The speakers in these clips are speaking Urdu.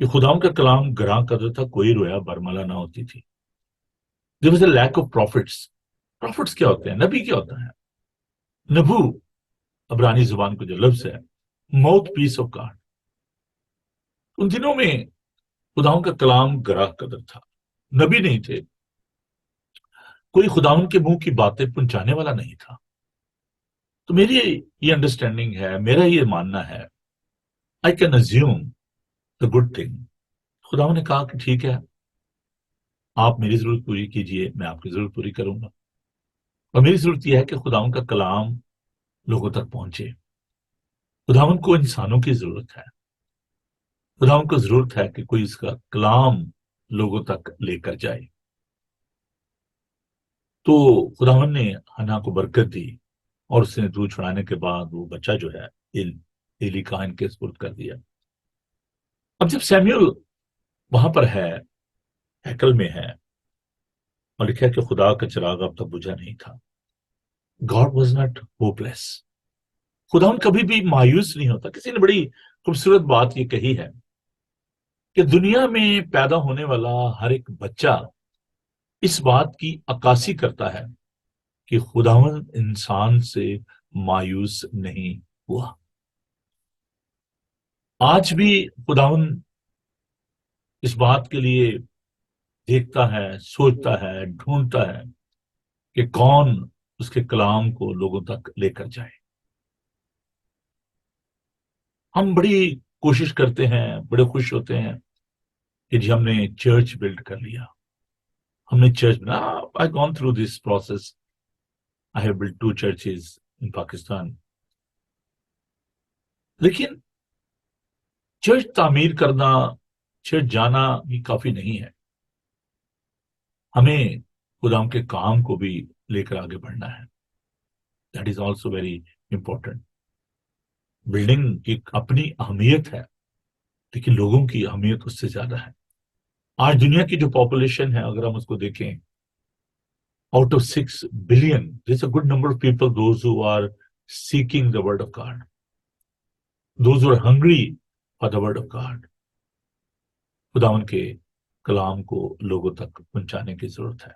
کہ خداؤں کا کلام گراں قدر تھا، کوئی رویا برملا نہ ہوتی تھی. There was a lack of prophets. Prophets کیا ہوتے ہیں؟ نبی کیا ہوتا ہے؟ نبو عبرانی زبان کو جو لفظ ہے، ماؤتھ پیس آف گاڈ. ان دنوں میں خداؤں کا کلام گراں قدر تھا، نبی نہیں تھے، کوئی خداؤں کے منہ کی باتیں پہنچانے والا نہیں تھا. تو میری یہ انڈرسٹینڈنگ ہے، میرا یہ ماننا ہے، I can assume the good thing. خداؤں نے کہا کہ ٹھیک ہے، آپ میری ضرورت پوری کیجئے، میں آپ کی ضرورت پوری کروں گا. اور میری ضرورت یہ ہے کہ خداؤں کا کلام لوگوں تک پہنچے. خداؤں کو انسانوں کی ضرورت ہے، خداؤں کو ضرورت ہے کہ کوئی اس کا کلام لوگوں تک لے کر جائے. تو خداوند نے حنا کو برکت دی، اور اس نے دودھ چھڑانے کے بعد وہ بچہ جو ہے ایلی کاہن کے سپرد کر دیا. اب جب سیمیول وہاں پر ہے، ہیکل میں ہے، اور لکھا ہے کہ خدا کا چراغ اب تک بجھا نہیں تھا. گاڈ واز ناٹ ہوپ لیس. خداوند کبھی بھی مایوس نہیں ہوتا. کسی نے بڑی خوبصورت بات یہ کہی ہے کہ دنیا میں پیدا ہونے والا ہر ایک بچہ اس بات کی عکاسی کرتا ہے کہ خداوند انسان سے مایوس نہیں ہوا. آج بھی خداوند اس بات کے لیے دیکھتا ہے، سوچتا ہے، ڈھونڈتا ہے کہ کون اس کے کلام کو لوگوں تک لے کر جائے. ہم بڑی کوشش کرتے ہیں، بڑے خوش ہوتے ہیں کہ جی ہم نے چرچ بلڈ کر لیا، ہم نے چرچ بنا. I gone through this process. I have build 2 churches in Pakistan. لیکن چرچ تعمیر کرنا، چرچ جانا بھی کافی نہیں ہے. ہمیں خداوند کے کام کو بھی لے کر آگے بڑھنا ہے. That is also very important. Building کی اپنی اہمیت ہے، لیکن لوگوں کی اہمیت اس سے زیادہ ہے. آج دنیا کی جو پاپولیشن ہے، اگر ہم اس کو دیکھیں، out of 6 billion, there's a good number of people, those who are seeking the word of God, those who are hungry for the word of God. خداوند کے کلام کو لوگوں تک پہنچانے کی ضرورت ہے.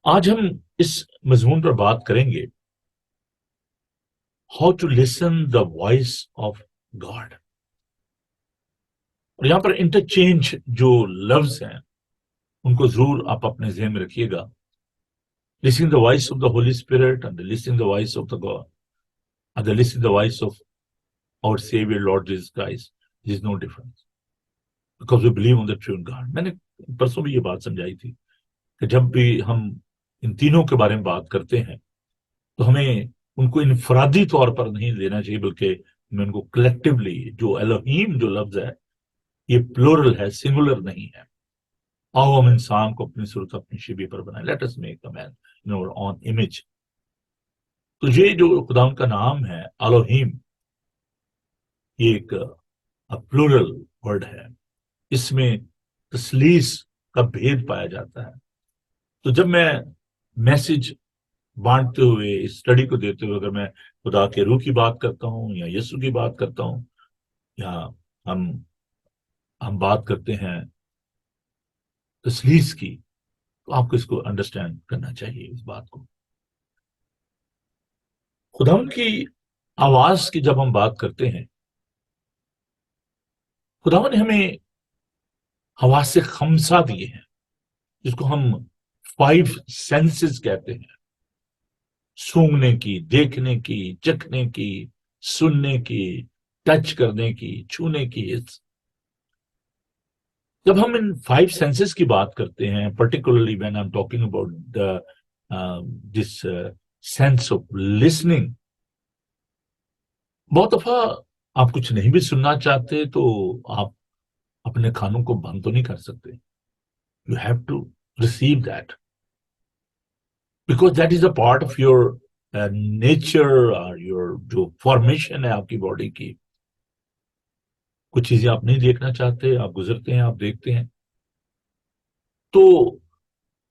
آج ہم اس مضمون پر بات کریں گے، how to listen the voice of God. اور یہاں پر انٹرچینج جو لفظ ہیں ان کو ضرور آپ اپنے ذہن میں رکھیے گا. Listening the voice of the Holy Spirit and listening the voice of the God, and the listening the voice of our Savior Lord Jesus Christ, there is no difference. Because we believe on the true God. میں نے پرسوں بھی یہ بات سمجھائی تھی کہ جب بھی ہم ان تینوں کے بارے میں بات کرتے ہیں تو ہمیں ان کو انفرادی طور پر نہیں لینا چاہیے، بلکہ ہمیں ان کو کلیکٹیولی، جو الوہیم جو لفظ ہے یہ پلورل ہے، سنگولر نہیں ہے. آؤ ہم انسان کو اپنی صورت اپنی شبیہ پر بنائیں. Let us make a man in our own image. تو یہ جو خداوند کا نام ہے الوہیم، یہ ایک پلورل ورڈ ہے. اس میں تثلیث کا بھید پایا جاتا ہے. تو جب میں میسج بانٹتے ہوئے، اسٹڈی کو دیتے ہوئے، اگر میں خدا کے روح کی بات کرتا ہوں یا یسوع کی بات کرتا ہوں، یا ہم بات کرتے ہیں تثلیث کی، تو آپ کو اس کو انڈرسٹینڈ کرنا چاہیے اس بات کو. خداوند کی آواز کی جب ہم بات کرتے ہیں، خداوند نے ہمیں حواس خمسہ دیے ہیں، جس کو ہم 5 senses کہتے ہیں. سونگنے کی، دیکھنے کی، چکھنے کی، سننے کی، ٹچ کرنے کی، چھونے کی. جب ہم ان 5 senses کی بات کرتے ہیں، particularly when I'm talking about this sense of listening، بہت دفعہ آپ کچھ نہیں بھی سننا چاہتے تو آپ اپنے کانوں کو بند تو نہیں کر سکتے. You have to receive that. Because that is a part of your nature or your جو فارمیشن ہے آپ کی باڈی کی. کچھ چیزیں آپ نہیں دیکھنا چاہتے، آپ گزرتے ہیں، آپ دیکھتے ہیں. تو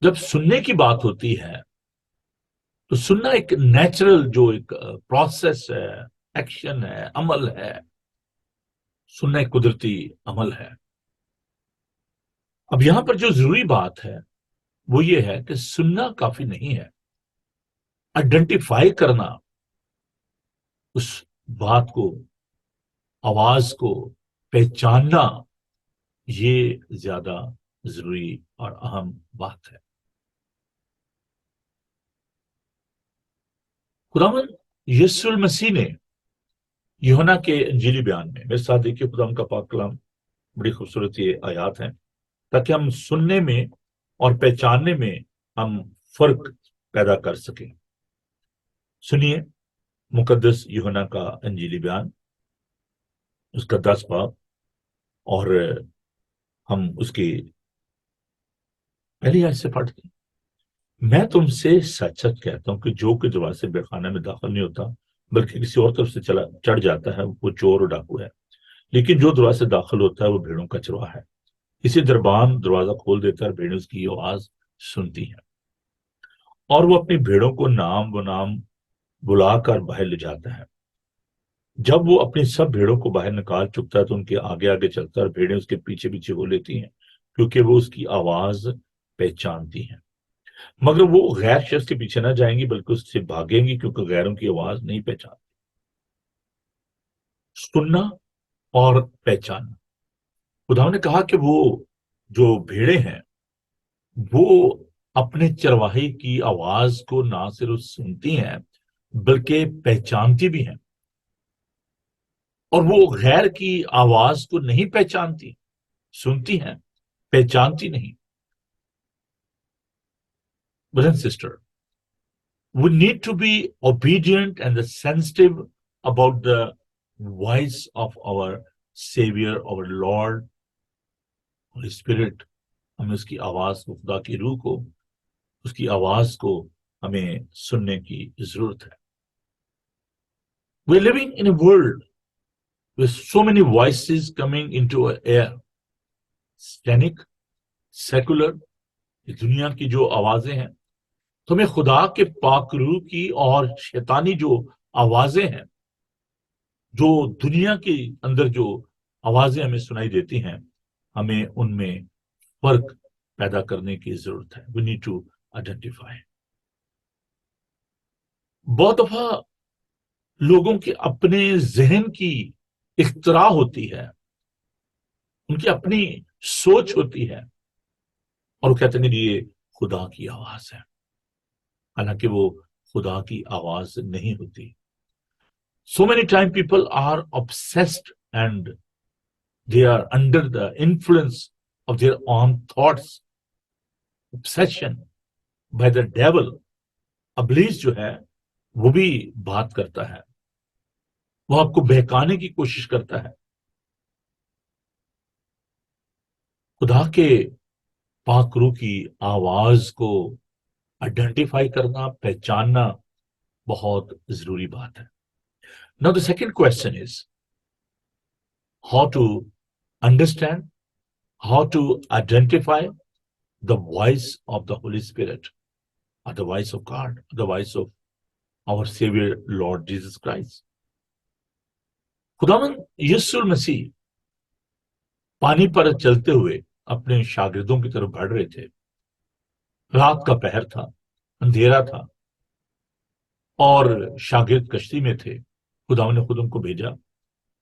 جب سننے کی بات ہوتی ہے تو سننا ایک نیچرل جو ایک پروسیس ہے، ایکشن ہے، عمل ہے. سننا ایک قدرتی عمل ہے. اب یہاں پر جو ضروری بات ہے وہ یہ ہے کہ سننا کافی نہیں ہے. آئیڈینٹیفائی کرنا اس بات کو، آواز کو پہچاننا، یہ زیادہ ضروری اور اہم بات ہے. خداوند یسوع المسیح نے یوحنا کے انجیلی بیان میں، میرے ساتھ دیکھیے خداوند کا پاک کلام، بڑی خوبصورت یہ آیات ہیں تاکہ ہم سننے میں اور پہچاننے میں ہم فرق پیدا کر سکیں. سنیے مقدس یوحنا کا انجیلی بیان، اس کا 10 باب، اور ہم اس کی پہلی آیت سے پڑھتے ہیں. میں تم سے سچ سچ کہتا ہوں کہ جو کہ دروازے سے بےخانہ میں داخل نہیں ہوتا بلکہ کسی اور طرف سے چڑھ جاتا ہے، وہ چور اور ڈاکو ہے. لیکن جو دروازے سے داخل ہوتا ہے وہ بھیڑوں کا چرواہا ہے. اسی دربان دروازہ کھول دیتا ہے اور بھیڑیں اس کی آواز سنتی ہیں، اور وہ اپنی بھیڑوں کو نام و نام بلا کر باہر لے جاتا ہے. جب وہ اپنی سب بھیڑوں کو باہر نکال چکتا ہے تو ان کے آگے آگے چلتا ہے اور بھیڑیں اس کے پیچھے پیچھے ہو لیتی ہیں، کیونکہ وہ اس کی آواز پہچانتی ہیں. مگر وہ غیر شخص کے پیچھے نہ جائیں گی بلکہ اس سے بھاگیں گی، کیونکہ غیروں کی آواز نہیں پہچانتی. سننا اور پہچاننا. خدا نے کہا کہ وہ جو بھیڑیں ہیں وہ اپنے چرواہے کی آواز کو نہ صرف سنتی ہیں بلکہ پہچانتی بھی ہیں، اور وہ غیر کی آواز کو نہیں پہچانتی، سنتی ہیں، پہچانتی نہیں. Brother and sister, we need to be obedient and sensitive about the voice of our Savior, our Lord, Holy Spirit. ہمیں اس کی آواز کو، خدا کی روح کو، اس کی آواز کو ہمیں سننے کی ضرورت ہے. We're living in a world with so many voices coming into our air. Scenic, secular, دنیا کی جو آوازیں ہیں، تو ہمیں خدا کے پاک روح کی اور شیطانی جو آوازیں ہیں، جو دنیا کے اندر جو آوازیں ہمیں سنائی دیتی ہیں، ہمیں ان میں فرق پیدا کرنے کی ضرورت ہے. We need to identify. بہت دفعہ لوگوں کے اپنے ذہن کی اختراع ہوتی ہے، ان کی اپنی سوچ ہوتی ہے، اور وہ کہتے ہیں کہ یہ خدا کی آواز ہے، حالانکہ وہ خدا کی آواز نہیں ہوتی. So many times people are obsessed and they are under the influence of their own thoughts, obsession by the devil. ابلیس جو ہے وہ بھی بات کرتا ہے، وہ آپ کو بہکانے کی کوشش کرتا ہے. خدا کے پاک روح کی آواز کو آئیڈینٹیفائی کرنا، پہچاننا بہت ضروری بات ہے. Now the second question is how to understand, how to identify the voice of the Holy Spirit, or the voice of God, the voice of our Savior Lord Jesus Christ. خداوند یسوع المسیح پانی پر چلتے ہوئے اپنے شاگردوں کی طرف بڑھ رہے تھے. رات کا پہر تھا، اندھیرا تھا، اور شاگرد کشتی میں تھے. خداوند نے خود ان کو بھیجا،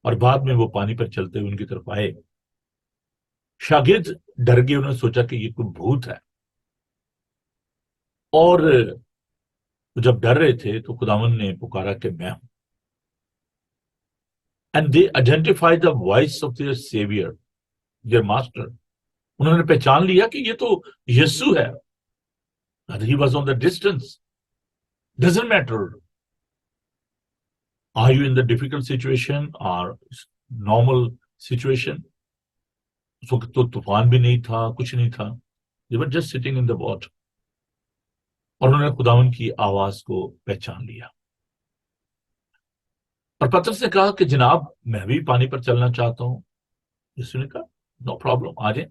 اور بعد میں وہ پانی پر چلتے ہوئے ان کی طرف آئے. شاگرد ڈر گئے، انہوں نے سوچا کہ یہ کوئی بھوت ہے، اور جب ڈر رہے تھے تو خداوند نے پکارا کہ میں ہوں. And they identified the voice of their Savior, their Master. انہوں نے پہچان لیا کہ یہ تو یسوع ہے. He was on the distance. Doesn't matter. Are you in the difficult situation or normal situation? اس وقت تو طوفان بھی نہیں تھا، کچھ نہیں تھا. They were just sitting in the boat. اور انہوں نے خداوند کی آواز کو پہچان لیا. اور پطرس نے کہا کہ جناب میں بھی پانی پر چلنا چاہتا ہوں. یسوع نے کہا نو پرابلم، آ جائیں.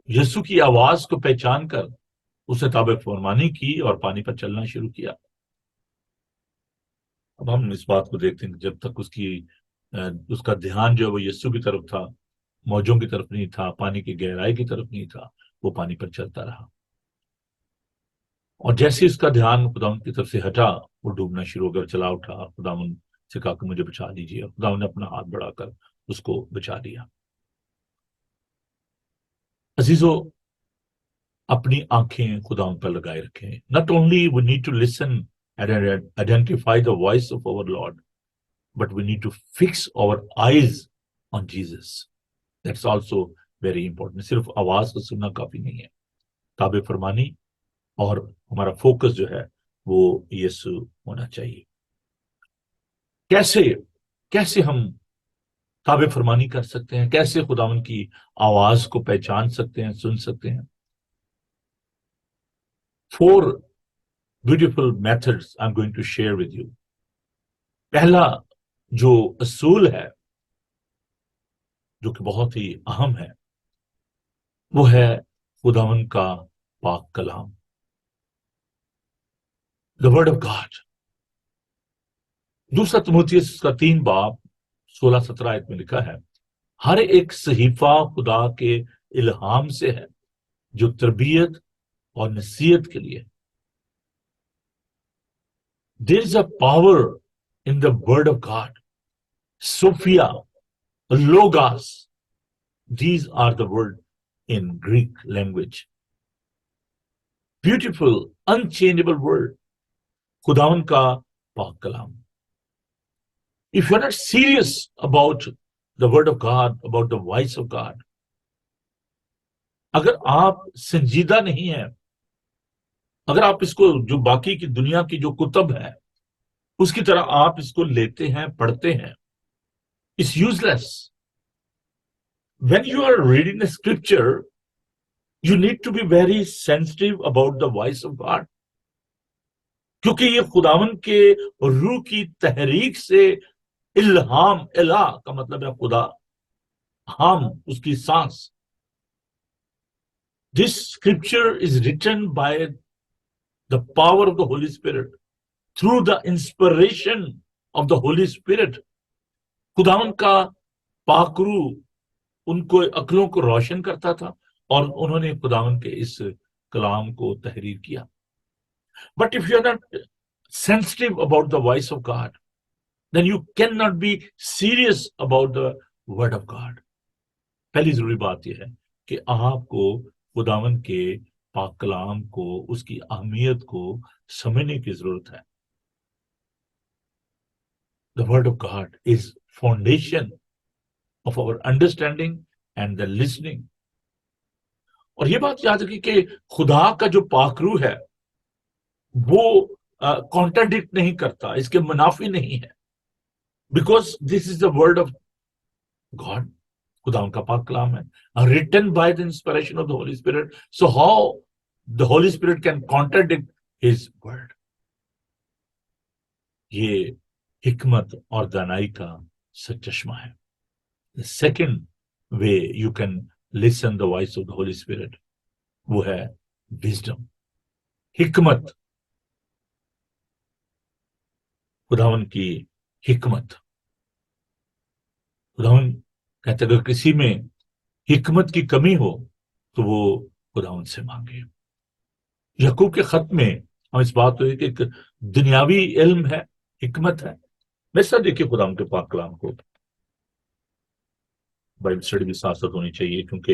یسوع کی آواز کو پہچان کر اس نے تابع فرمانی کی اور پانی پر چلنا شروع کیا. اب ہم اس بات کو دیکھتے ہیں کہ جب تک اس کی اس کا دھیان جو ہے وہ یسوع کی طرف تھا، موجوں کی طرف نہیں تھا، پانی کی گہرائی کی طرف نہیں تھا، وہ پانی پر چلتا رہا، اور جیسے اس کا دھیان خداوند کی طرف سے ہٹا وہ ڈوبنا شروع ہو گیا، چلا اٹھا، خداوند سے کہا کہ مجھے بچا لیجیے، خداوند نے اپنا ہاتھ بڑھا کر اس کو بچا لیا۔ عزیزو، اپنی آنکھیں خداوند پر لگائے رکھیں۔ not only we need to listen and identify the voice of our Lord, but we need to fix our eyes on Jesus. That's also very important. صرف آواز کو سننا کافی نہیں ہے، تابع فرمانی اور ہمارا فوکس جو ہے وہ یسوع ہونا چاہیے۔ کیسے ہم تابع فرمانی کر سکتے ہیں؟ کیسے خداوند کی آواز کو پہچان سکتے ہیں، سن سکتے ہیں؟ 4 beautiful methods I'm going to share with you. پہلا جو اصول ہے جو کہ بہت ہی اہم ہے وہ ہے خداوند کا پاک کلام، the word of God۔ دوسرا تimotheus کا 3 باب 16-17 آیت میں لکھا ہے، ہر ایک صحیفہ خدا کے الہام سے ہے جو تربیت اور نصیحت کے لیے۔ There is a power in the word of God. Sophia, logos, these are the word in Greek language. Beautiful, unchangeable word. خداوند کا پاک کلام۔ If you're not serious about the word of God, about the voice of God, اگر آپ سنجیدہ نہیں ہیں، اگر آپ اس کو جو باقی کی دنیا کی جو کتب ہے اس کی طرح آپ اس کو لیتے ہیں، پڑھتے ہیں، it's useless. When you are reading the scripture, you need to be very sensitive about the voice of God. کیونکہ یہ خداوند کے روح کی تحریک سے الہام، الہ کا مطلب ہے خدا، ہم اس کی سانس۔ This scripture is written by the power of the Holy Spirit, through the inspiration of the Holy Spirit. خداوند کا پاک روح ان کو عقلوں کو روشن کرتا تھا اور انہوں نے خداوند کے اس کلام کو تحریر کیا۔ But if you are not sensitive about the voice of God, then you cannot be serious about the word of God. پہلی ضروری بات یہ ہے کہ آپ کو خداوند کے پاک کلام کو، اس کی اہمیت کو سمجھنے کی ضرورت ہے۔ The word of God is foundation of our understanding and the listening. اور یہ بات یاد رکھیے کہ خدا کا جو پاک روح ہے وہ کانٹراڈکٹ نہیں کرتا، اس کے منافی نہیں ہے، because this is the word of God. خدا ان کا پاک کلام ہے، written by the inspiration of the Holy Spirit. So how the Holy Spirit can contradict his word؟ یہ حکمت اور دانائی کا سچشمہ ہے۔ The second way you can listen the voice of the Holy Spirit وہ ہے wisdom، حکمت، خداوند کی حکمت۔ خداوند کہتے اگر کسی میں حکمت کی کمی ہو تو وہ خداوند سے مانگے۔ یعقوب کے خط میں ہم اس بات ہوئی کہ ایک دنیاوی علم ہے، حکمت ہے۔ ویسا دیکھیے خداوند کے پاک کلام کو، بائبل اسٹڈی بھی ساتھ ساتھ ہونی چاہیے کیونکہ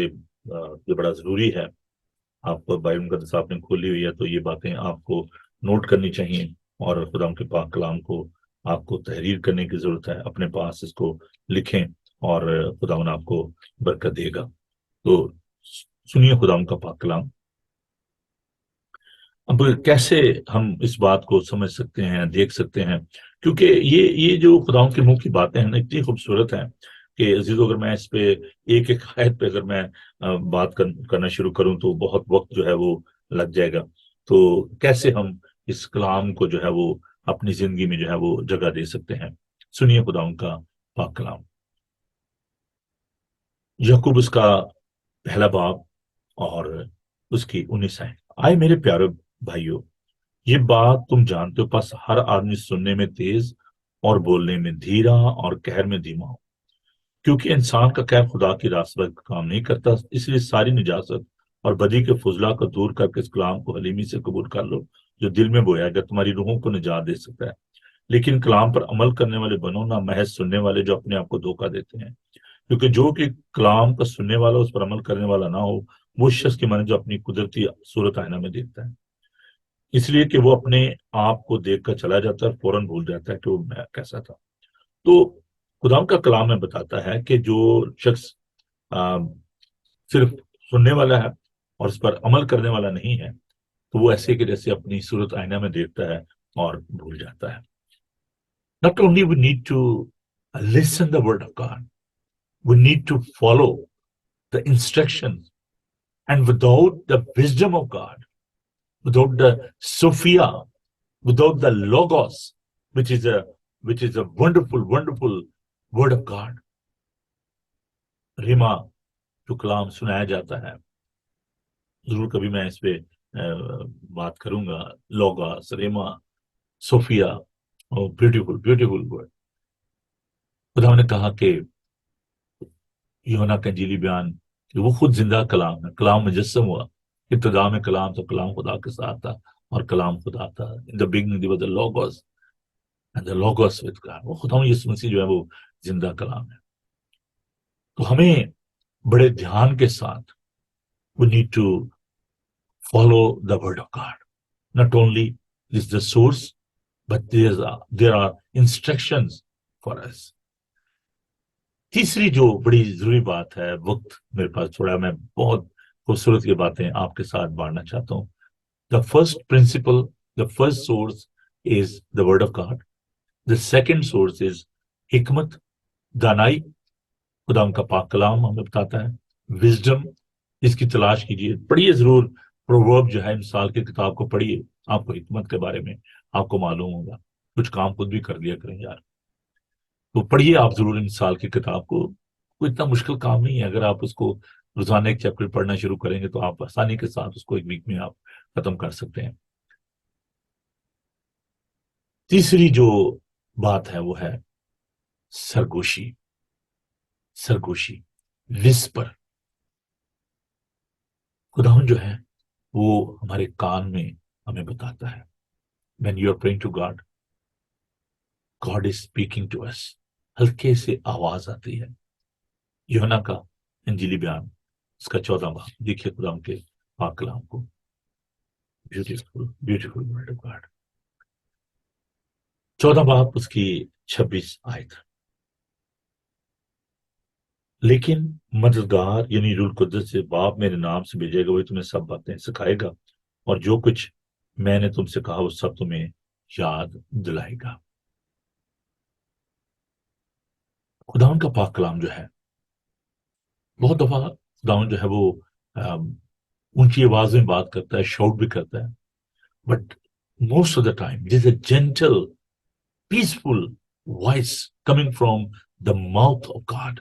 یہ بڑا ضروری ہے۔ آپ بائبل مقدس آپ نے کھولی ہوئی ہے تو یہ باتیں آپ کو نوٹ کرنی چاہیے، اور خداوند کے پاک کلام کو آپ کو تحریر کرنے کی ضرورت ہے، اپنے پاس اس کو لکھیں اور خداوند آپ کو برکت دے گا۔ تو سنیے خداوند کا پاک کلام۔ اب کیسے ہم اس بات کو سمجھ سکتے ہیں، دیکھ سکتے ہیں؟ کیونکہ یہ جو خداوند کے منہ کی باتیں ہیں نا اتنی خوبصورت ہیں کہ عزیزو اگر میں اس پہ ایک ایک آیت پہ اگر میں بات کرنا شروع کروں تو بہت وقت جو ہے وہ لگ جائے گا۔ تو کیسے ہم اس کلام کو جو ہے وہ اپنی زندگی میں جو ہے وہ جگہ دے سکتے ہیں؟ سنیے خداوند کا پاک کلام۔ یعقوب اس کا پہلا باب اور اس کی 19 آیت۔ آئے میرے پیارے بھائیو، یہ بات تم جانتے ہو، پس ہر آدمی سننے میں تیز اور بولنے میں دھیرا اور قہر میں دھیما ہو، کیونکہ انسان کا قہر خدا کی راست پر کام نہیں کرتا، اس لیے ساری نجاست اور بدی کے فضلہ کو دور کر کے اس کلام کو حلیمی سے قبول کر لو جو دل میں بویا گیا، تمہاری روحوں کو نجات دے سکتا ہے۔ لیکن کلام پر عمل کرنے والے بنو، نہ محض سننے والے جو اپنے آپ کو دھوکہ دیتے ہیں، کیونکہ جو کہ کلام کا سننے والا اس پر عمل کرنے والا نہ ہو، وہ شخص کی مانے جو اپنی قدرتی صورت آئینہ میں دیکھتا ہے، اس لیے کہ وہ اپنے آپ کو دیکھ کر چلا جاتا ہے اور فوراً بھول جاتا ہے کہ وہ میں کیسا تھا۔ تو خدا کا کلام میں بتاتا ہے کہ جو شخص صرف سننے والا ہے اور اس پر عمل کرنے والا نہیں ہے، تو وہ ایسے کہ جیسے اپنی صورت آئینہ میں دیکھتا ہے اور بھول جاتا ہے۔ Not only we need to listen the word of God, we need to follow the instructions, and without the wisdom of God, without the Sophia, without the Logos, which is a wonderful, wonderful word of God, Reema جو کلام سنایا جاتا ہے، ضرور کبھی میں اس پہ بات کروں گا، لوگاس، ریما، صوفیہ، بیوٹیفل بیوٹیفل ورڈ۔ خدا نے کہا کہ یوحنا کا انجیلی بیان کہ وہ خود زندہ کلام ہے، کلام مجسم ہوا، ابتدا میں کلام تو کلام خدا کے ساتھ تھا اور کلام خدا تھا۔ In the beginning there was the logos and the logos with God۔ وہ خدا یسوع مسیح جو ہے وہ زندہ کلام ہے۔ تو ہمیں بڑے دھیان کے ساتھ we need to follow the word of God. Not only is the source, but there are instructions for us۔ تیسری جو بڑی ضروری بات ہے، وقت میرے پاس تھوڑا، میں بہت خوبصورت یہ باتیں آپ کے ساتھ بانٹنا چاہتا ہوں۔ The first principle, the first source is the word of God. The second source is حکمت، دانائی، خدا کا پاک کلام ہمیں بتاتا ہے۔ وزڈم، اس کی تلاش کیجیے، پڑھیے ضرور پروورب جو ہے مثال کی کتاب کو پڑھیے، آپ کو حکمت کے بارے میں آپ کو معلوم ہوگا۔ کچھ کام خود بھی کر لیا کریں یار، تو پڑھیے آپ ضرور مثال کی کتاب کو، کوئی اتنا مشکل کام نہیں ہے۔ اگر آپ اس کو روزانہ ایک چیپٹر پڑھنا شروع کریں گے تو آپ آسانی کے ساتھ اس کو ایک ویک میں آپ ختم کر سکتے ہیں۔ تیسری جو بات ہے وہ ہے سرگوشی، سرگوشی، وسپر۔ خداوند جو ہے وہ ہمارے کان میں ہمیں بتاتا ہے۔ When you are praying to God, God is speaking to us۔ ہلکے سے آواز آتی ہے۔ یوحنا کا انجیلی بیان اس کا 14 باب دیکھیے خدا کے پاک کلام کو، beautiful beautiful word of God, 14 باب اس کی 26 آیت۔ لیکن مددگار یعنی روح القدس سے باپ میرے نام سے بھیجے گا، وہی تمہیں سب باتیں سکھائے گا، اور جو کچھ میں نے تم سے کہا وہ سب تمہیں یاد دلائے گا۔ خداوند کا پاک کلام جو ہے، بہت دفعہ خداوند جو ہے وہ اونچی آواز میں بات کرتا ہے، شاؤٹ بھی کرتا ہے، but most of the time it is a gentle peaceful voice coming from the mouth of God.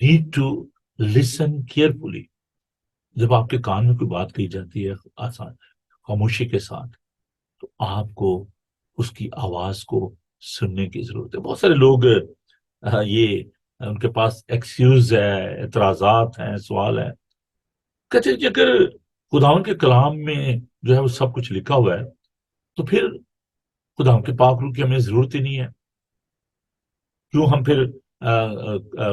Need to listen carefully. جب آپ کے کان میں کوئی بات کہی جاتی ہے آسان خاموشی کے ساتھ، تو آپ کو اس کی آواز کو سننے کی ضرورت ہے۔ بہت سارے لوگ یہ ان کے پاس ایکسکیوز ہے، اعتراضات ہیں، سوال ہیں، کہتے ہیں کہ اگر خداوند کے کلام میں جو ہے وہ سب کچھ لکھا ہوا ہے تو پھر خداوند کے پاک روح کی ہمیں ضرورت ہی نہیں ہے، کیوں ہم پھر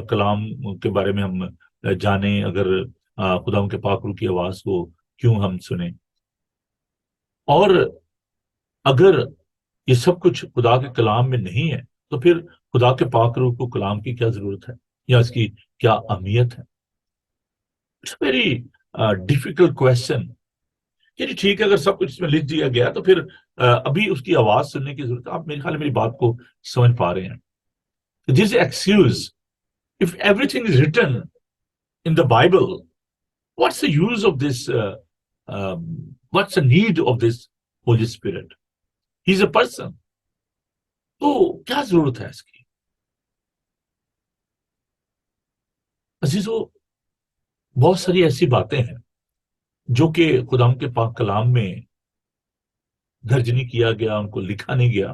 کلام کے بارے میں ہم جانیں؟ اگر خداوند کے پاک روح کی آواز کو کیوں ہم سنیں؟ اور اگر یہ سب کچھ خدا کے کلام میں نہیں ہے تو پھر خدا کے پاک روح کو کلام کی کیا ضرورت ہے یا اس کی کیا اہمیت ہے؟ It's very difficult question. یعنی ٹھیک ہے، اگر سب کچھ اس میں لکھ دیا گیا تو پھر ابھی اس کی آواز سننے کی ضرورت ہے۔ آپ میرے خیال میں میری بات کو سمجھ پا رہے ہیں۔ This excuse, if everything is written in the Bible, what's the use of this? What's the need of this Holy Spirit? He's a person. تو کیا ضرورت ہے اس کی؟ عزیزو، بہت ساری ایسی باتیں ہیں جو کہ خدا کے پاک کلام میں درج نہیں کیا گیا، ان کو لکھا نہیں گیا،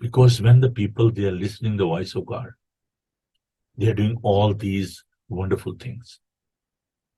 because when the people they are listening the voice of God, they are doing all these wonderful things।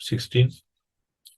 16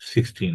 16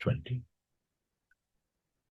20।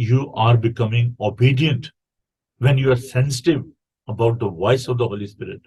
you are becoming obedient, when you are sensitive about the voice of the Holy Spirit,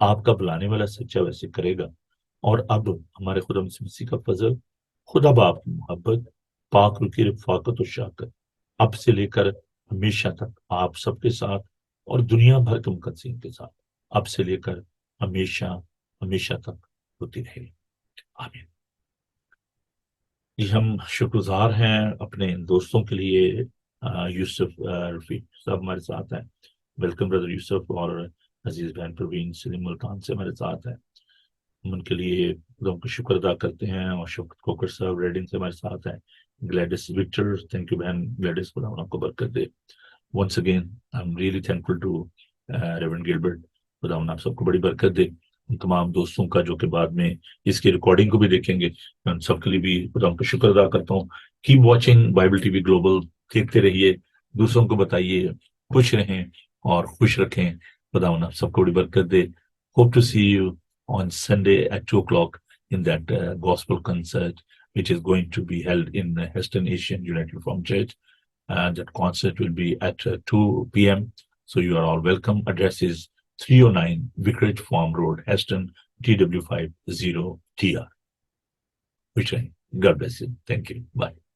آپ کا بلانے والا سچا ویسے کرے گا. اور اب ہمارے خدا مسیح کا فضل، خدا باپ کی محبت، پاک روح کی رفاقت و شاکت اب سے لے کر ہمیشہ تک آپ سب کے ساتھ اور دنیا بھر کے مقدسین کے ساتھ اب سے لے کر ہمیشہ ہمیشہ تک ہوتی رہے. آمین. جی ہم شکر گزار ہیں اپنے دوستوں کے لیے. یوسف رفیق صاحب ہمارے ساتھ ہیں. ویلکم بردر یوسف. اور عزیز بہن پروین سلیم ملتان سے ہمارے ساتھ ہیں. ہم ان کے لیے خدا کا شکر ادا کرتے ہیں. اور شفقت کوکر صاحب ریڈنگ سے ہمارے ساتھ ہیں. گلیڈس وکٹر، تھینک یو بہن گلیڈس، خدا آپ کو برکت دے. Once again I am really thankful to reverend Gilbert. خدا آپ سب کو بڑی برکت دے. ان تمام دوستوں کا جو کہ بعد میں اس کی ریکارڈنگ کو بھی دیکھیں گے، میں ان سب کے لیے بھی خدا کا شکر ادا کرتا ہوں. Keep watching Bible T V global. دیکھتے رہیے، دوسروں کو بتائیے، خوش رہیں اور خوش رکھیں. خدا آپ سب کو بڑی برکت دے. Hope to see you on Sunday at 2 o'clock in that gospel concert, which is going to be held in Heston Asian United Reformed Church. That concert will be at 2 p.m. So you are all welcome. Address is 309 Vicarage Farm Road, Heston, TW50TR. God bless you. Thank you. Bye.